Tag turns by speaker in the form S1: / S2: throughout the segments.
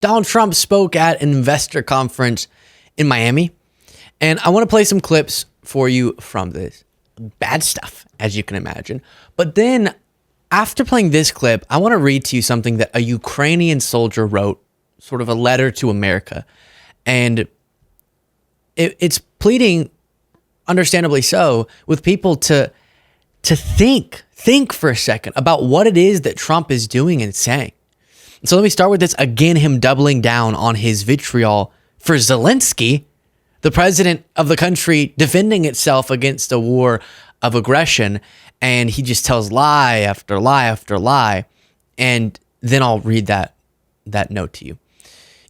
S1: Donald Trump spoke at an investor conference in Miami, and I want to play some clips for you from this. Bad stuff, as you can imagine. But then, after playing this clip, I want to read to you something that a Ukrainian soldier wrote, sort of a letter to America. And it's pleading, understandably so, with people to think for a second about what it is that Trump is doing and saying. So let me start with this. Again, him doubling down on his vitriol for Zelensky, the president of the country defending itself against a war of aggression. And he just tells lie after lie after lie. And then I'll read that note to you.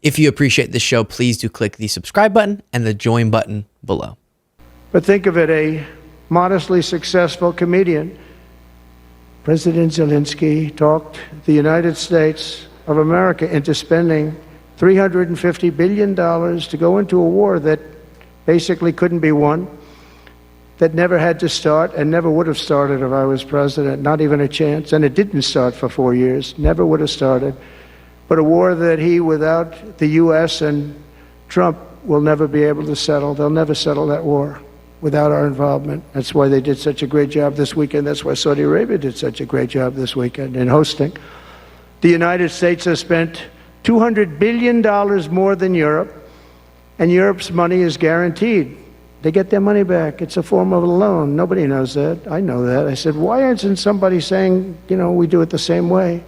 S1: If you appreciate this show, please do click the subscribe button and the join button below.
S2: But think of it, a modestly successful comedian. President Zelensky talked the United States of America into spending $350 billion to go into a war that basically couldn't be won, that never had to start and never would have started if I was president, not even a chance. And it didn't start for 4 years, never would have started. But a war that he, without the U.S. and Trump, will never be able to settle. They'll never settle that war without our involvement. That's why they did such a great job this weekend. That's why Saudi Arabia did such a great job this weekend in hosting. The United States has spent $200 billion more than Europe, and Europe's money is guaranteed. They get their money back. It's a form of a loan. Nobody knows that. I know that. I said, why isn't somebody saying, we do it the same way?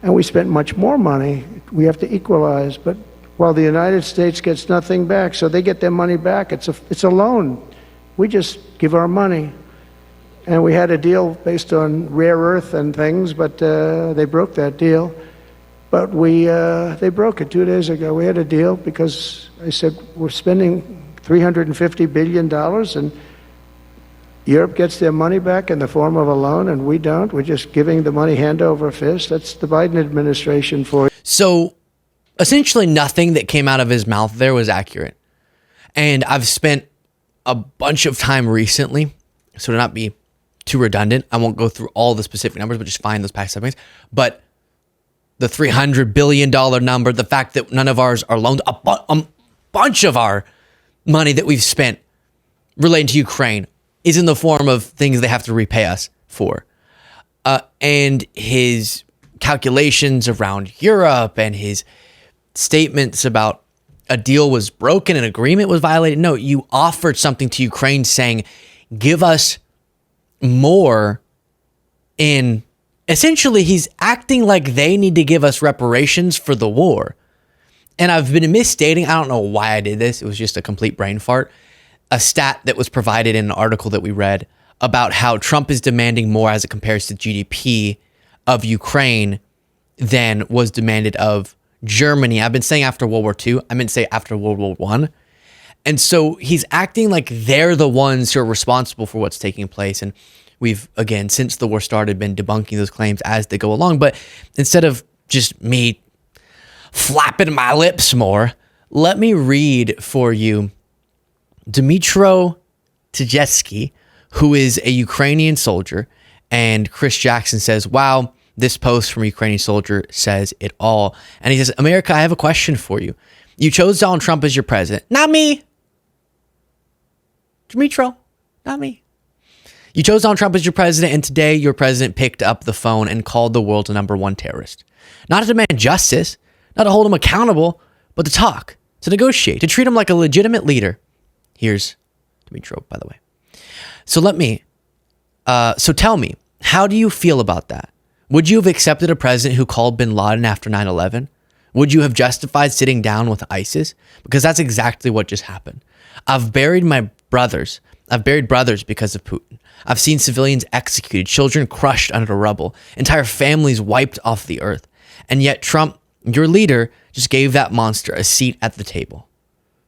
S2: And we spent much more money. We have to equalize. But while the United States gets nothing back, so they get their money back. It's a loan. We just give our money. And we had a deal based on rare earth and things, but they broke that deal. But they broke it 2 days ago. We had a deal because I said, we're spending $350 billion, and Europe gets their money back in the form of a loan, and we don't. We're just giving the money hand over fist. That's the Biden administration for you.
S1: So essentially nothing that came out of his mouth there was accurate. And I've spent a bunch of time recently, so to not be too redundant, I won't go through all the specific numbers, but just find those past segments. But the $300 billion number, the fact that none of ours are loaned, a bunch of our money that we've spent relating to Ukraine is in the form of things they have to repay us for. And his calculations around Europe and his statements about a deal was broken, an agreement was violated. No, you offered something to Ukraine saying, give us more. In essentially, he's acting like they need to give us reparations for the war. And I've been misstating, I don't know why I did this. It was just a complete brain fart. A stat that was provided in an article that we read about how Trump is demanding more as it compares to GDP of Ukraine than was demanded of Germany. I've been saying after World War II. I meant to say after World War I. And so he's acting like they're the ones who are responsible for what's taking place. And we've, again, since the war started, been debunking those claims as they go along. But instead of just me flapping my lips more, let me read for you Dmytro Tejevsky, who is a Ukrainian soldier. And Chris Jackson says, wow, this post from a Ukrainian soldier says it all. And he says, America, I have a question for you. You chose Donald Trump as your president. Not me. Dmytro, not me. You chose Donald Trump as your president, and today your president picked up the phone and called the world's #1 terrorist. Not to demand justice, not to hold him accountable, but to talk, to negotiate, to treat him like a legitimate leader. Here's Dmytro, by the way. So tell me, how do you feel about that? Would you have accepted a president who called bin Laden after 9/11? Would you have justified sitting down with ISIS? Because that's exactly what just happened. I've buried brothers because of Putin. I've seen civilians executed, children crushed under rubble, entire families wiped off the earth. And yet Trump, your leader, just gave that monster a seat at the table.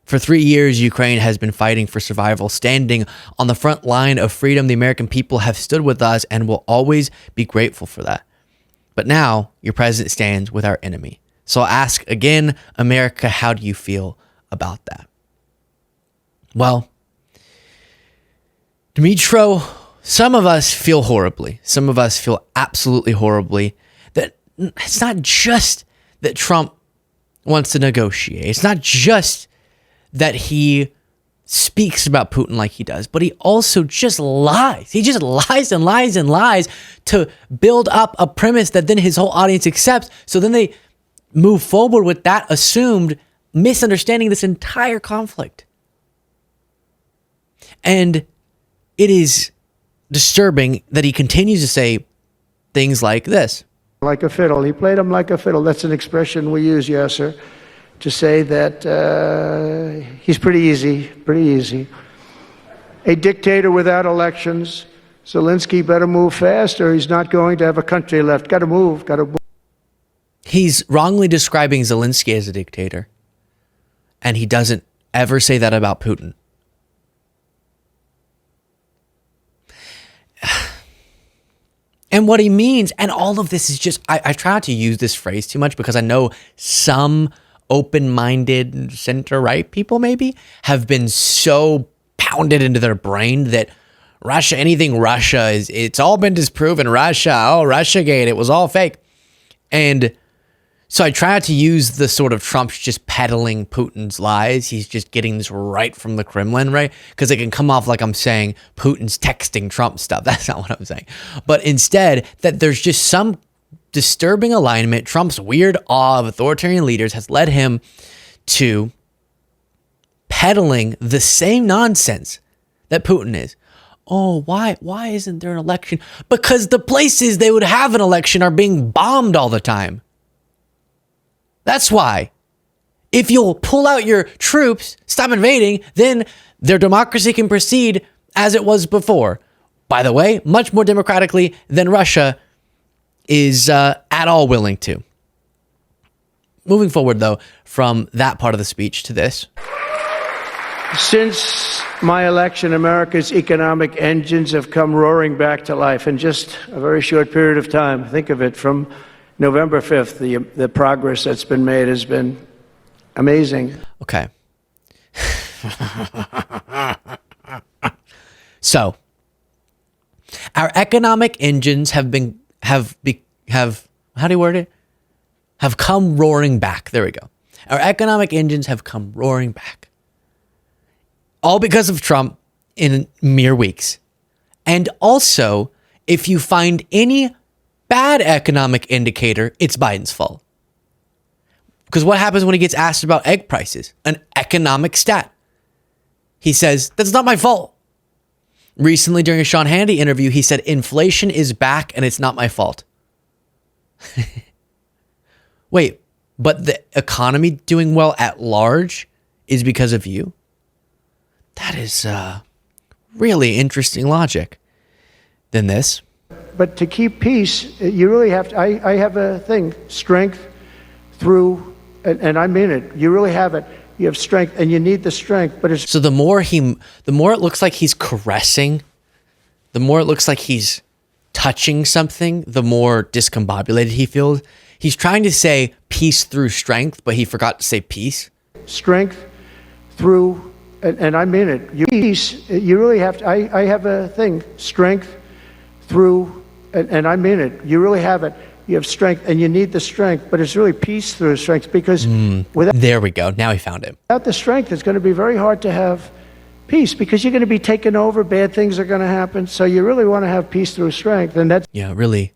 S1: For 3 years, Ukraine has been fighting for survival, standing on the front line of freedom. The American people have stood with us and will always be grateful for that. But now, your president stands with our enemy. So I'll ask again, America, how do you feel about that? Well, Dmytro, some of us feel horribly. Some of us feel absolutely horribly that it's not just that Trump wants to negotiate. It's not just that he speaks about Putin like he does, but he also just lies. He just lies and lies and lies to build up a premise that then his whole audience accepts. So then they move forward with that assumed misunderstanding this entire conflict. And it is disturbing that he continues to say things like this.
S2: Like a fiddle. He played him like a fiddle. That's an expression we use, Yasser, to say that he's pretty easy. A dictator without elections. Zelensky better move fast or he's not going to have a country left. Got to move.
S1: He's wrongly describing Zelensky as a dictator. And he doesn't ever say that about Putin. And what he means, and all of this is just, I try not to use this phrase too much because I know some open-minded center-right people maybe have been so pounded into their brain that Russia, anything Russia, it's all been disproven. Russia, Russiagate, it was all fake. And so I try not to use the sort of Trump's just peddling Putin's lies. He's just getting this right from the Kremlin, right? Because it can come off like I'm saying Putin's texting Trump stuff. That's not what I'm saying. But instead, that there's just some disturbing alignment. Trump's weird awe of authoritarian leaders has led him to peddling the same nonsense that Putin is. Oh, why isn't there an election? Because the places they would have an election are being bombed all the time. That's why. If you'll pull out your troops, stop invading, then their democracy can proceed as it was before. By the way, much more democratically than Russia is at all willing to. Moving forward, though, from that part of the speech to this.
S2: Since my election, America's economic engines have come roaring back to life in just a very short period of time. Think of it, from November 5th, the progress that's been made has been amazing.
S1: Okay. So, our economic engines have how do you word it? Have come roaring back. There we go. Our economic engines have come roaring back. All because of Trump in mere weeks. And also, if you find any bad economic indicator, it's Biden's fault. Because what happens when he gets asked about egg prices? An economic stat. He says, that's not my fault. Recently, during a Sean Hannity interview, he said, inflation is back and it's not my fault. Wait, but the economy doing well at large is because of you? That is really interesting logic. Then this.
S2: But to keep peace, you really have to, I have a thing, strength through, and I mean it, you really have it. You have strength and you need the strength, but it's...
S1: So the more it looks like he's caressing, the more it looks like he's touching something, the more discombobulated he feels. He's trying to say peace through strength, but he forgot to say peace.
S2: Strength through, and I mean it, peace, you really have to, I have a thing, strength through, and I mean it, you really have it. You have strength and you need the strength, but it's really peace through strength, because
S1: there we go. Now he found it.
S2: Without the strength, it's going to be very hard to have peace, because you're going to be taken over. Bad things are going to happen. So you really want to have peace through strength. And that's...
S1: Yeah, really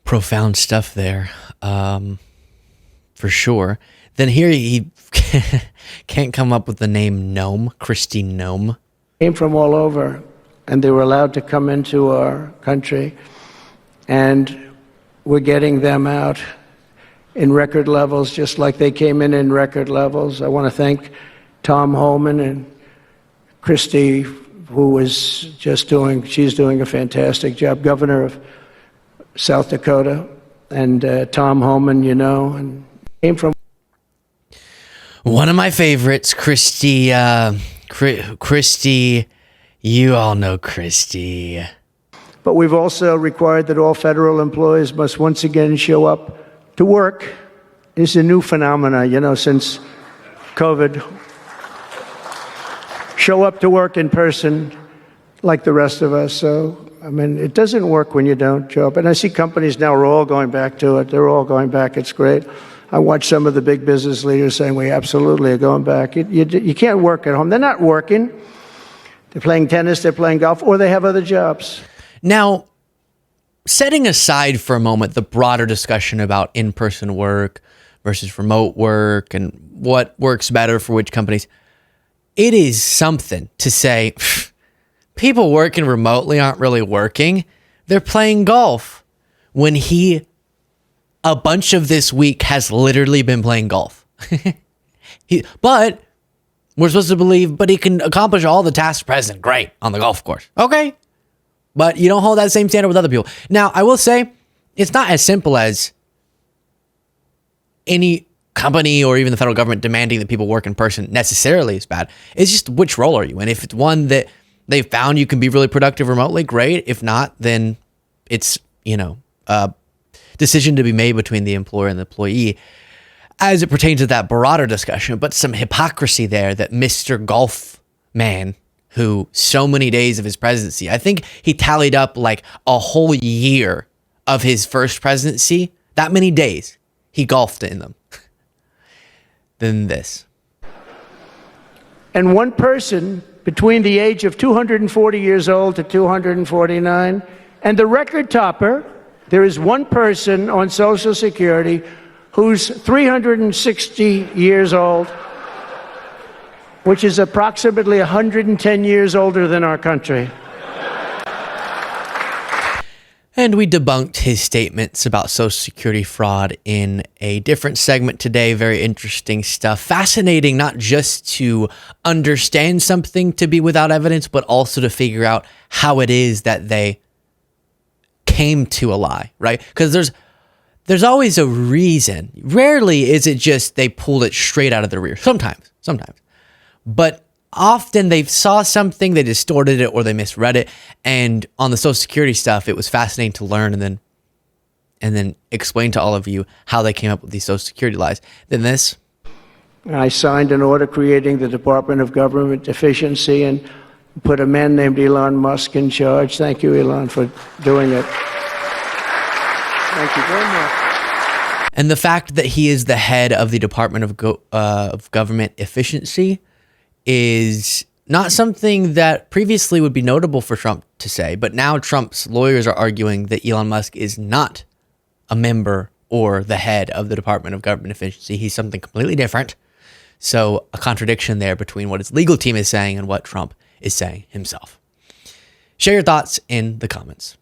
S1: profound stuff there. For sure. Then here he can't come up with the name Noem, Kristi Noem.
S2: Came from all over, and they were allowed to come into our country. And we're getting them out in record levels, just like they came in record levels. I want to thank Tom Homan and Kristi, who was just she's doing a fantastic job, governor of South Dakota, and Tom Homan, you know, and came from...
S1: One of my favorites, Kristi, you all know Kristi.
S2: But we've also required that all federal employees must once again show up to work. It's a new phenomena, you know, since COVID. Show up to work in person like the rest of us. So, I mean, it doesn't work when you don't show up. And I see companies now are all going back to it. They're all going back. It's great. I watch some of the big business leaders saying we absolutely are going back. You can't work at home. They're not working. They're playing tennis, they're playing golf, or they have other jobs.
S1: Now, setting aside for a moment the broader discussion about in-person work versus remote work and what works better for which companies, it is something to say people working remotely aren't really working. They're playing golf. When a bunch of this week has literally been playing golf. But we're supposed to believe, but he can accomplish all the tasks present. Great. On the golf course. Okay. But you don't hold that same standard with other people. Now, I will say, it's not as simple as any company or even the federal government demanding that people work in person necessarily is bad. It's just which role are you in? If it's one that they found you can be really productive remotely, great. If not, then it's, a decision to be made between the employer and the employee as it pertains to that broader discussion. But some hypocrisy there that Mr. Golf Man, who so many days of his presidency, I think he tallied up like a whole year of his first presidency, that many days he golfed in them. Then this.
S2: And one person between the age of 240 years old to 249, and the record topper, there is one person on Social Security who's 360 years old, which is approximately 110 years older than our country.
S1: And we debunked his statements about Social Security fraud in a different segment today. Very interesting stuff. Fascinating, not just to understand something to be without evidence, but also to figure out how it is that they came to a lie, right? Because there's always a reason. Rarely is it just they pulled it straight out of the rear. Sometimes. But often they saw something, they distorted it, or they misread it. And on the Social Security stuff, it was fascinating to learn and then explain to all of you how they came up with these Social Security lies. Then this.
S2: I signed an order creating the Department of Government Efficiency and put a man named Elon Musk in charge. Thank you, Elon, for doing it. Thank you very much.
S1: And the fact that he is the head of the Department of Government Efficiency is not something that previously would be notable for Trump to say, but now Trump's lawyers are arguing that Elon Musk is not a member or the head of the Department of Government Efficiency. He's something completely different. So a contradiction there between what his legal team is saying and what Trump is saying himself. Share your thoughts in the comments.